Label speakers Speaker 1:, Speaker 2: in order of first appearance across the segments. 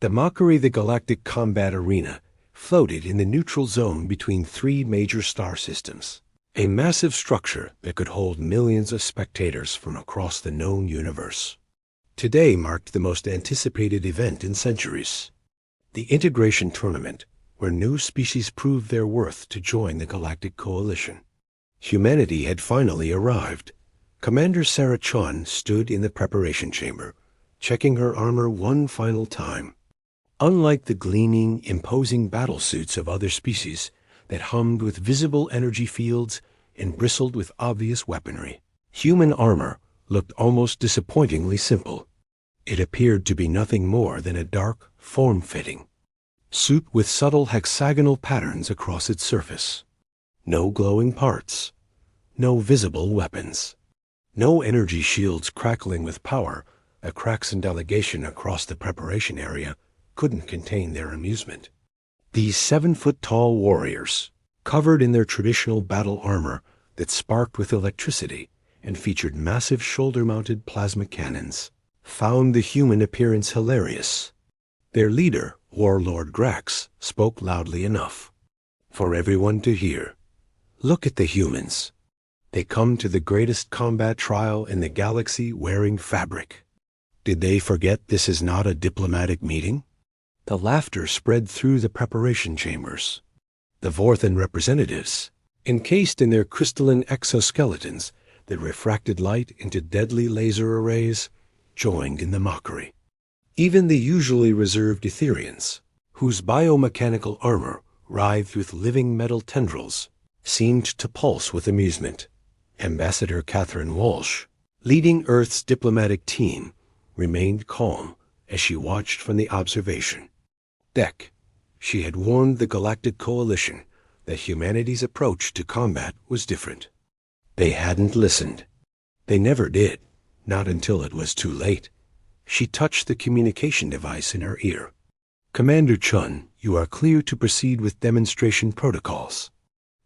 Speaker 1: The Mockery, the galactic combat arena, floated in the neutral zone between three major star systems, a massive structure that could hold millions of spectators from across the known universe. Today marked the most anticipated event in centuries, the integration tournament, where new species proved their worth to join the Galactic Coalition. Humanity had finally arrived. Commander Sarah Chun stood in the preparation chamber, checking her armor one final time. Unlike the gleaming, imposing battlesuits of other species that hummed with visible energy fields and bristled with obvious weaponry, human armor looked almost disappointingly simple. It appeared to be nothing more than a dark, form-fitting suit with subtle hexagonal patterns across its surface. No glowing parts, no visible weapons, no energy shields crackling with power. A Craxan delegation across the preparation area couldn't contain their amusement. These 7-foot-tall warriors, covered in their traditional battle armor that sparked with electricity and featured massive shoulder-mounted plasma cannons, found the human appearance hilarious. Their leader, Warlord Grax, spoke loudly enough for everyone to hear. "Look at the humans. They come to the greatest combat trial in the galaxy wearing fabric. Did they forget this is not a diplomatic meeting?" The laughter spread through the preparation chambers. The Vorthan representatives, encased in their crystalline exoskeletons that refracted light into deadly laser arrays, joined in the mockery. Even the usually reserved Etherians, whose biomechanical armor writhed with living metal tendrils, seemed to pulse with amusement. Ambassador Catherine Walsh, leading Earth's diplomatic team, remained calm as she watched from the observation deck. She had warned the Galactic Coalition that humanity's approach to combat was different. They hadn't listened. They never did, not until it was too late. She touched the communication device in her ear. "Commander Chun, you are clear to proceed with demonstration protocols."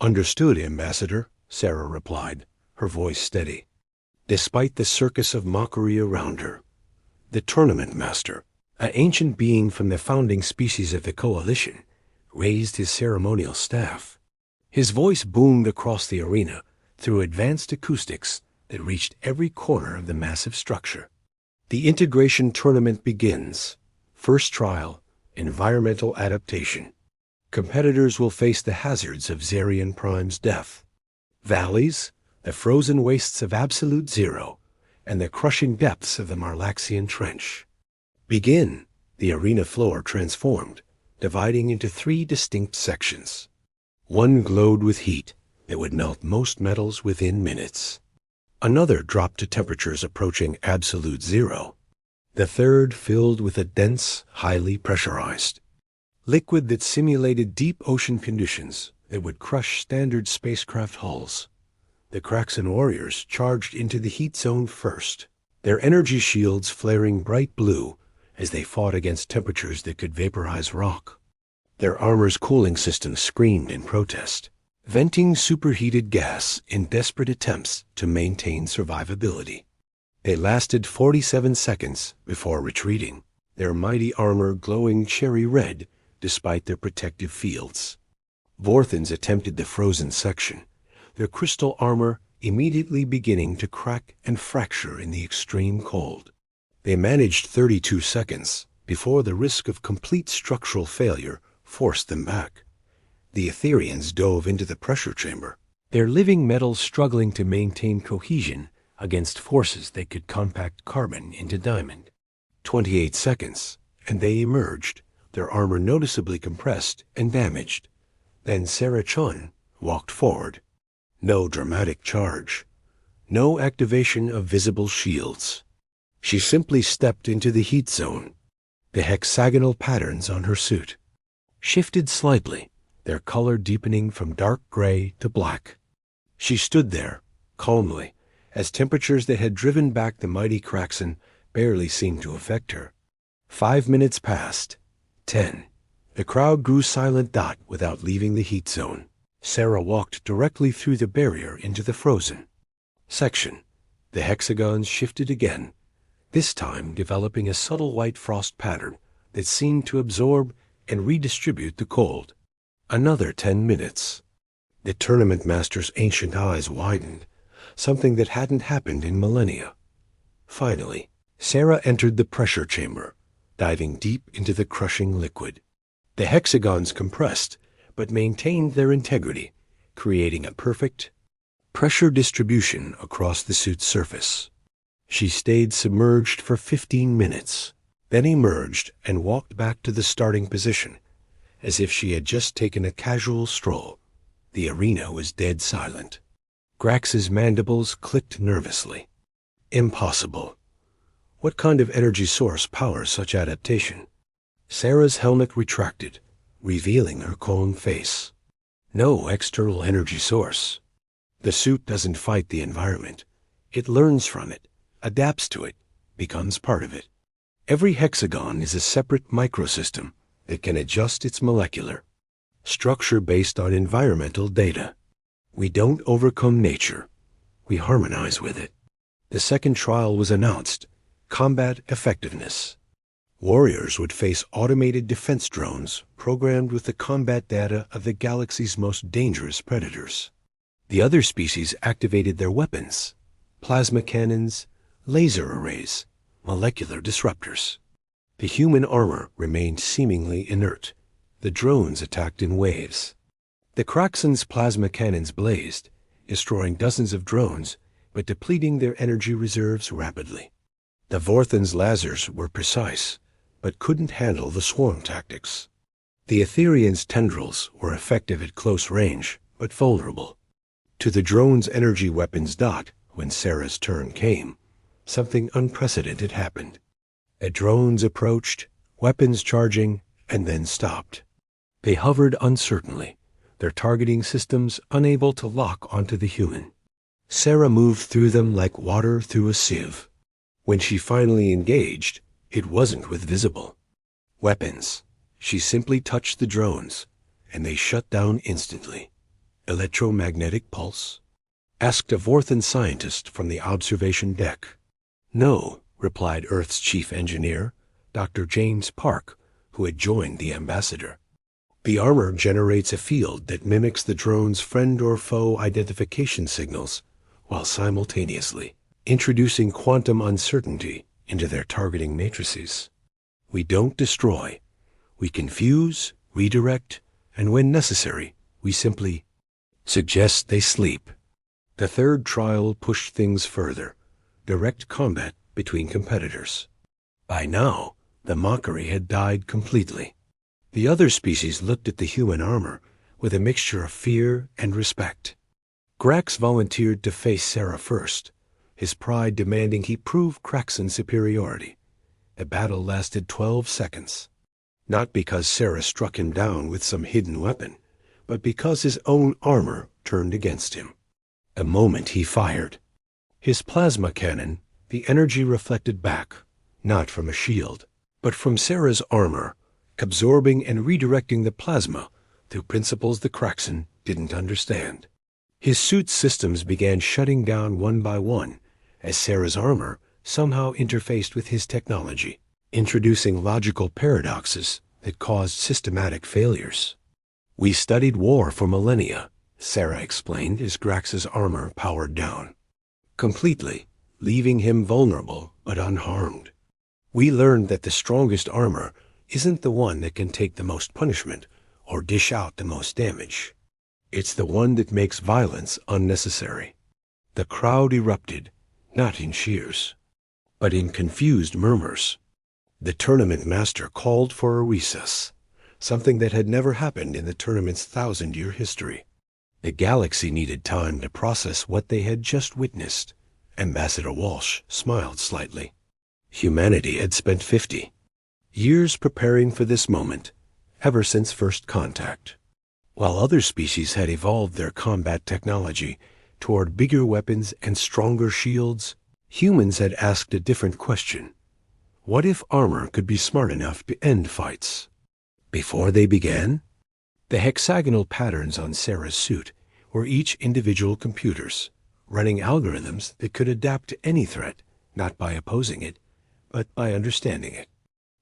Speaker 1: "Understood, Ambassador," Sarah replied, her voice steady. Despite the circus of mockery around her, the Tournament Master, an ancient being from the founding species of the Coalition, raised his ceremonial staff. His voice boomed across the arena through advanced acoustics that reached every corner of the massive structure. "The integration tournament begins. First trial, environmental adaptation. Competitors will face the hazards of Zarian Prime's death. Valleys, the frozen wastes of absolute zero, and the crushing depths of the Marlaxian Trench. Begin." The arena floor transformed, dividing into 3 distinct sections. One glowed with heat that would melt most metals within minutes. Another dropped to temperatures approaching absolute zero. The third filled with a dense, highly pressurized liquid that simulated deep ocean conditions that would crush standard spacecraft hulls. The Craxan warriors charged into the heat zone first, their energy shields flaring bright blue as they fought against temperatures that could vaporize rock. Their armor's cooling systems screamed in protest, venting superheated gas in desperate attempts to maintain survivability. They lasted 47 seconds before retreating, their mighty armor glowing cherry red despite their protective fields. Vorthans attempted the frozen section, their crystal armor immediately beginning to crack and fracture in the extreme cold. They managed 32 seconds before the risk of complete structural failure forced them back. The Etherians dove into the pressure chamber, their living metals struggling to maintain cohesion against forces that could compact carbon into diamond. 28 seconds, and they emerged, their armor noticeably compressed and damaged. Then Sarah Chun walked forward. No dramatic charge, no activation of visible shields. She simply stepped into the heat zone. The hexagonal patterns on her suit shifted slightly, their color deepening from dark gray to black. She stood there, calmly, as temperatures that had driven back the mighty Craxan barely seemed to affect her. 5 minutes passed. 10. The crowd grew silent without leaving the heat zone. Sarah walked directly through the barrier into the frozen section. The hexagons shifted again, this time developing a subtle white frost pattern that seemed to absorb and redistribute the cold. Another 10 minutes. The tournament master's ancient eyes widened, something that hadn't happened in millennia. Finally, Sarah entered the pressure chamber, diving deep into the crushing liquid. The hexagons compressed, but maintained their integrity, creating a perfect pressure distribution across the suit's surface. She stayed submerged for 15 minutes, then emerged and walked back to the starting position, as if she had just taken a casual stroll. The arena was dead silent. Grax's mandibles clicked nervously. Impossible. What kind of energy source powers such adaptation? Sarah's helmet retracted, revealing her calm face. No external energy source. The suit doesn't fight the environment. It learns from it, adapts to it, becomes part of it. Every hexagon is a separate microsystem that can adjust its molecular structure based on environmental data. We don't overcome nature. We harmonize with it. The second trial was announced: combat effectiveness. Warriors would face automated defense drones programmed with the combat data of the galaxy's most dangerous predators. The other species activated their weapons: plasma cannons, laser arrays, molecular disruptors. The human armor remained seemingly inert. The drones attacked in waves. The Kraxen's plasma cannons blazed, destroying dozens of drones, but depleting their energy reserves rapidly. The Vorthan's lasers were precise, but couldn't handle the swarm tactics. The Etherian's tendrils were effective at close range, but vulnerable. To the drone's energy weapons dot, when Sarah's turn came, something unprecedented happened. The drones approached, weapons charging, and then stopped. They hovered uncertainly, their targeting systems unable to lock onto the human. Sarah moved through them like water through a sieve. When she finally engaged, it wasn't with visible weapons. She simply touched the drones, and they shut down instantly. Electromagnetic pulse? Asked a Vorthan scientist from the observation deck. No, replied Earth's chief engineer, Dr. James Park, who had joined the ambassador. The armor generates a field that mimics the drone's friend or foe identification signals, while simultaneously introducing quantum uncertainty into their targeting matrices. We don't destroy. We confuse, redirect, and when necessary, we simply suggest they sleep. The third trial pushed things further: direct combat between competitors. By now, the mockery had died completely. The other species looked at the human armor with a mixture of fear and respect. Grax volunteered to face Sarah first, his pride demanding he prove Kraxen's superiority. The battle lasted 12 seconds. Not because Sarah struck him down with some hidden weapon, but because his own armor turned against him. The moment he fired, his plasma cannon, the energy reflected back, not from a shield, but from Sarah's armor, absorbing and redirecting the plasma through principles the Kraxen didn't understand. His suit's systems began shutting down one by one as Sarah's armor somehow interfaced with his technology, introducing logical paradoxes that caused systematic failures. We studied war for millennia, Sarah explained as Grax's armor powered down, completely, leaving him vulnerable but unharmed. We learned that the strongest armor isn't the one that can take the most punishment or dish out the most damage. It's the one that makes violence unnecessary. The crowd erupted, not in cheers, but in confused murmurs. The tournament master called for a recess, something that had never happened in the tournament's 1,000-year history. The galaxy needed time to process what they had just witnessed. Ambassador Walsh smiled slightly. Humanity had spent 50 years preparing for this moment, ever since first contact. While other species had evolved their combat technology toward bigger weapons and stronger shields, humans had asked a different question. What if armor could be smart enough to end fights? Before they began, the hexagonal patterns on Sarah's suit were each individual computers, running algorithms that could adapt to any threat, not by opposing it, but by understanding it.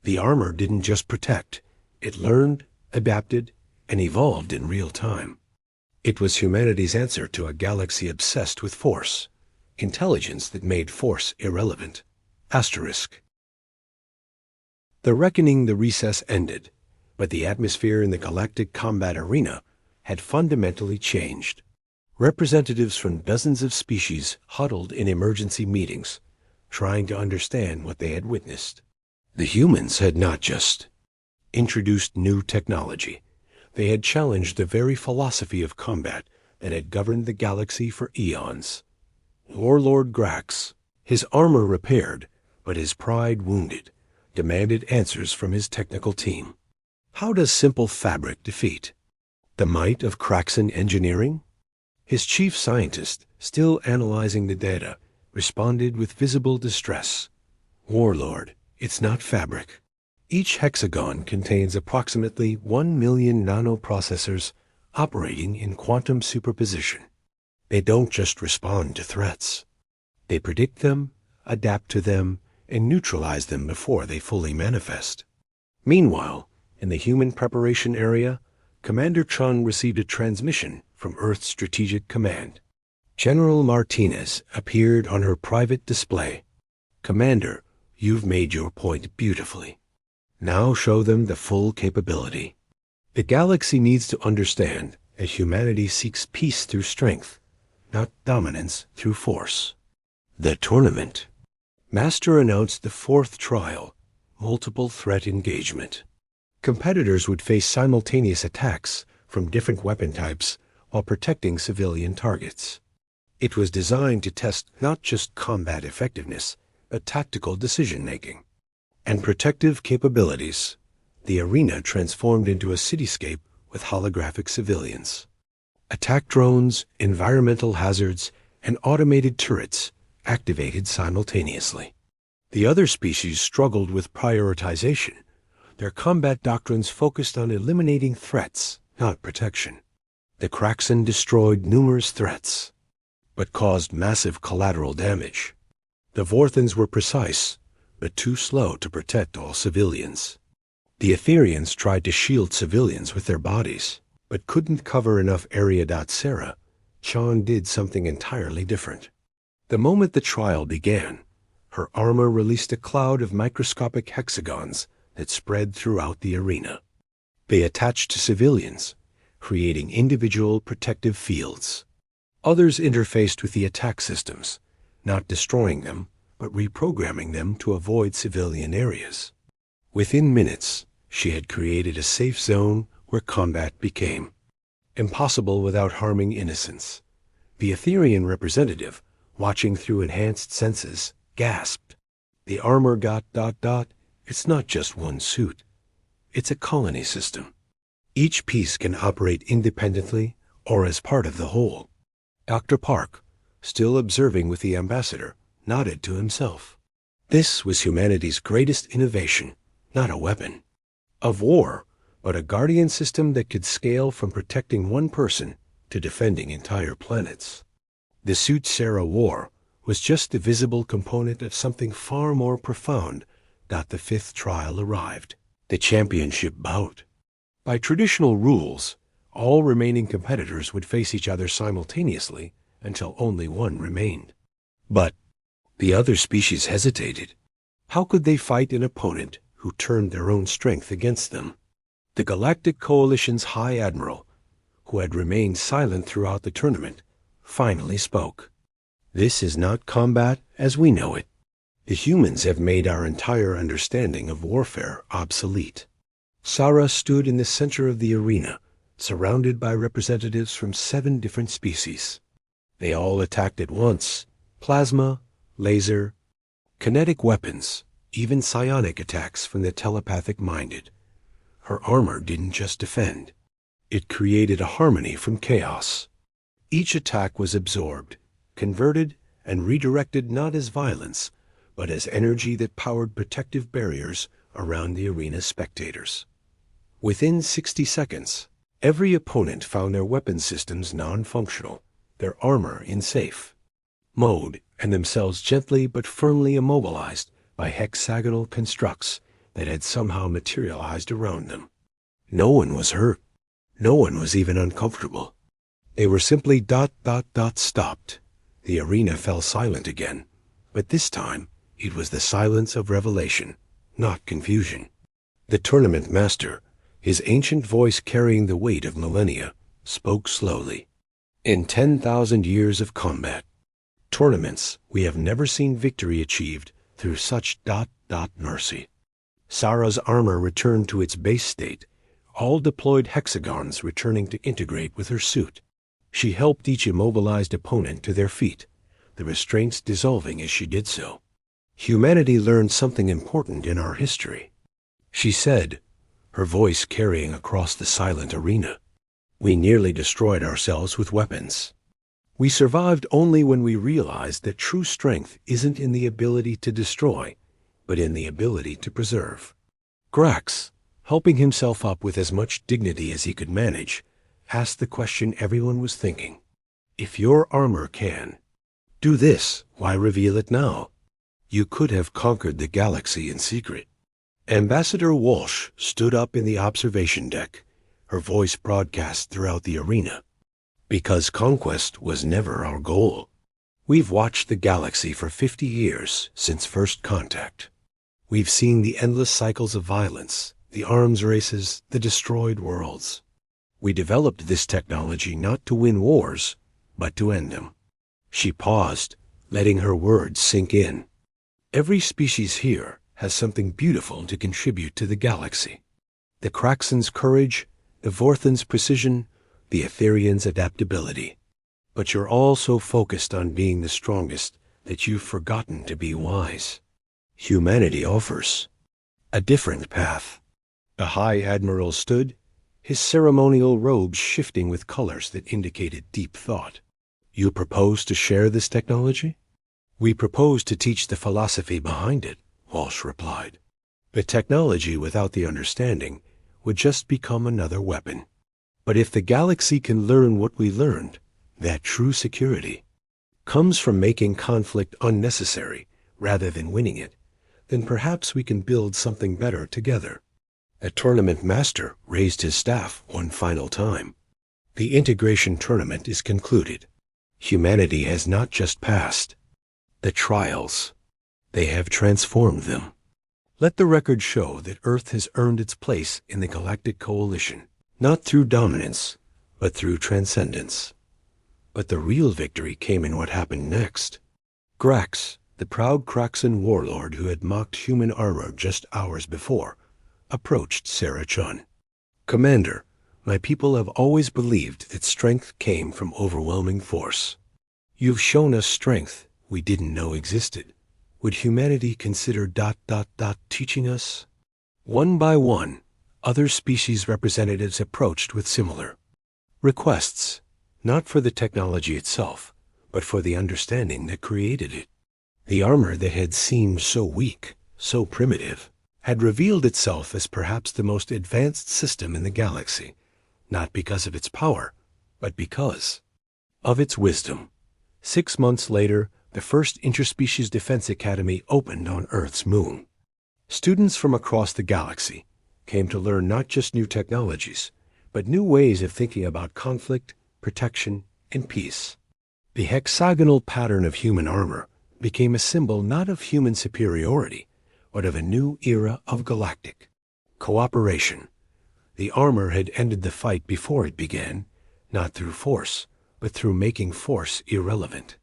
Speaker 1: The armor didn't just protect. It learned, adapted, and evolved in real time. It was humanity's answer to a galaxy obsessed with force, intelligence that made force irrelevant. Asterisk. The reckoning, the recess ended, but the atmosphere in the galactic combat arena had fundamentally changed. Representatives from dozens of species huddled in emergency meetings, trying to understand what they had witnessed. The humans had not just introduced new technology. They had challenged the very philosophy of combat that had governed the galaxy for eons. Warlord Grax, his armor repaired, but his pride wounded, demanded answers from his technical team. How does simple fabric defeat the might of Kraxan engineering? His chief scientist, still analyzing the data, responded with visible distress. Warlord, it's not fabric. Each hexagon contains approximately 1 million nanoprocessors operating in quantum superposition. They don't just respond to threats. They predict them, adapt to them, and neutralize them before they fully manifest. Meanwhile, in the human preparation area, Commander Chung received a transmission from Earth's Strategic Command. General Martinez appeared on her private display. Commander, you've made your point beautifully. Now show them the full capability. The galaxy needs to understand that humanity seeks peace through strength, not dominance through force. The tournament. Master announced the fourth trial, multiple threat engagement. Competitors would face simultaneous attacks from different weapon types while protecting civilian targets. It was designed to test not just combat effectiveness, but tactical decision-making and protective capabilities. The arena transformed into a cityscape with holographic civilians. Attack drones, environmental hazards, and automated turrets activated simultaneously. The other species struggled with prioritization. Their combat doctrines focused on eliminating threats, not protection. The Kraxan destroyed numerous threats, but caused massive collateral damage. The Vorthans were precise, but too slow to protect all civilians. The Etherians tried to shield civilians with their bodies, but couldn't cover enough area. Sarah, Chan did something entirely different. The moment the trial began, her armor released a cloud of microscopic hexagons that spread throughout the arena. They attached to civilians, creating individual protective fields. Others interfaced with the attack systems, not destroying them, but reprogramming them to avoid civilian areas. Within minutes, she had created a safe zone where combat became impossible without harming innocents. The Etherian representative, watching through enhanced senses, gasped. The armor got ... It's not just one suit. It's a colony system. Each piece can operate independently or as part of the whole. Dr. Park, still observing with the ambassador, nodded to himself. This was humanity's greatest innovation, not a weapon of war, but a guardian system that could scale from protecting one person to defending entire planets. The suit Sarah wore was just a visible component of something far more profound. The fifth trial arrived, the championship bout. By traditional rules, all remaining competitors would face each other simultaneously until only one remained. But the other species hesitated. How could they fight an opponent who turned their own strength against them? The Galactic Coalition's High Admiral, who had remained silent throughout the tournament, finally spoke. This is not combat as we know it. The humans have made our entire understanding of warfare obsolete. Sarah stood in the center of the arena, surrounded by representatives from 7 different species. They all attacked at once: plasma, laser, kinetic weapons, even psionic attacks from the telepathic-minded. Her armor didn't just defend. It created a harmony from chaos. Each attack was absorbed, converted, and redirected not as violence, but as energy that powered protective barriers around the arena's spectators. Within 60 seconds, every opponent found their weapon systems non-functional, their armor in safe mode, and themselves gently but firmly immobilized by hexagonal constructs that had somehow materialized around them. No one was hurt. No one was even uncomfortable. They were simply ... stopped. The arena fell silent again, but this time it was the silence of revelation, not confusion. The tournament master, his ancient voice carrying the weight of millennia, spoke slowly. In 10,000 years of combat, tournaments, we have never seen victory achieved through such ... mercy. Sarah's armor returned to its base state, all deployed hexagons returning to integrate with her suit. She helped each immobilized opponent to their feet, the restraints dissolving as she did so. Humanity learned something important in our history. She said, her voice carrying across the silent arena. We nearly destroyed ourselves with weapons. We survived only when we realized that true strength isn't in the ability to destroy, but in the ability to preserve. Grax, helping himself up with as much dignity as he could manage, asked the question everyone was thinking. If your armor can do this, why reveal it now? You could have conquered the galaxy in secret. Ambassador Walsh stood up in the observation deck, her voice broadcast throughout the arena. Because conquest was never our goal. We've watched the galaxy for 50 years since first contact. We've seen the endless cycles of violence, the arms races, the destroyed worlds. We developed this technology not to win wars, but to end them. She paused, letting her words sink in. Every species here has something beautiful to contribute to the galaxy. The Kraxen's courage, the Vorthan's precision, the Etherian's adaptability. But you're all so focused on being the strongest that you've forgotten to be wise. Humanity offers a different path. The High Admiral stood, his ceremonial robes shifting with colors that indicated deep thought. You propose to share this technology? We propose to teach the philosophy behind it, Walsh replied. The technology without the understanding would just become another weapon. But if the galaxy can learn what we learned, that true security comes from making conflict unnecessary rather than winning it, then perhaps we can build something better together. A tournament master raised his staff one final time. The integration tournament is concluded. Humanity has not just passed the trials. They have transformed them. Let the record show that Earth has earned its place in the Galactic Coalition, not through dominance, but through transcendence. But the real victory came in what happened next. Grax, the proud Kraxen warlord who had mocked human armor just hours before, approached Sarah Chun. Commander, my people have always believed that strength came from overwhelming force. You've shown us strength we didn't know existed. Would humanity consider ... teaching us? One by one, other species representatives approached with similar requests, not for the technology itself, but for the understanding that created it. The armor that had seemed so weak, so primitive, had revealed itself as perhaps the most advanced system in the galaxy, not because of its power, but because of its wisdom. 6 months later, the first Interspecies Defense Academy opened on Earth's moon. Students from across the galaxy came to learn not just new technologies, but new ways of thinking about conflict, protection, and peace. The hexagonal pattern of human armor became a symbol not of human superiority, but of a new era of galactic cooperation. The armor had ended the fight before it began, not through force, but through making force irrelevant.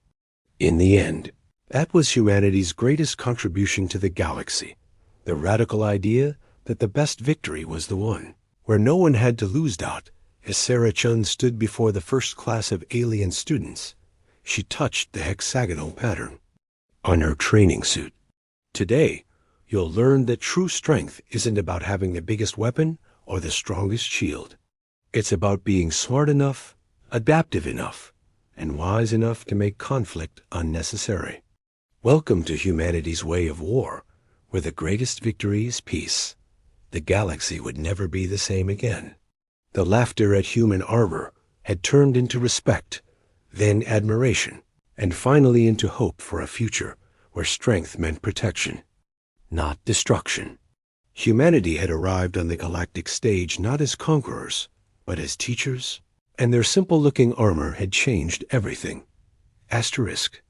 Speaker 1: In the end, that was humanity's greatest contribution to the galaxy, the radical idea that the best victory was the one where no one had to lose doubt. As Sarah Chun stood before the first class of alien students, she touched the hexagonal pattern on her training suit. Today, you'll learn that true strength isn't about having the biggest weapon or the strongest shield. It's about being smart enough, adaptive enough, and wise enough to make conflict unnecessary. Welcome to humanity's way of war, where the greatest victory is peace. The galaxy would never be the same again. The laughter at human armor had turned into respect, then admiration, and finally into hope for a future where strength meant protection, not destruction. Humanity had arrived on the galactic stage not as conquerors, but as teachers, and their simple-looking armor had changed everything. Asterisk.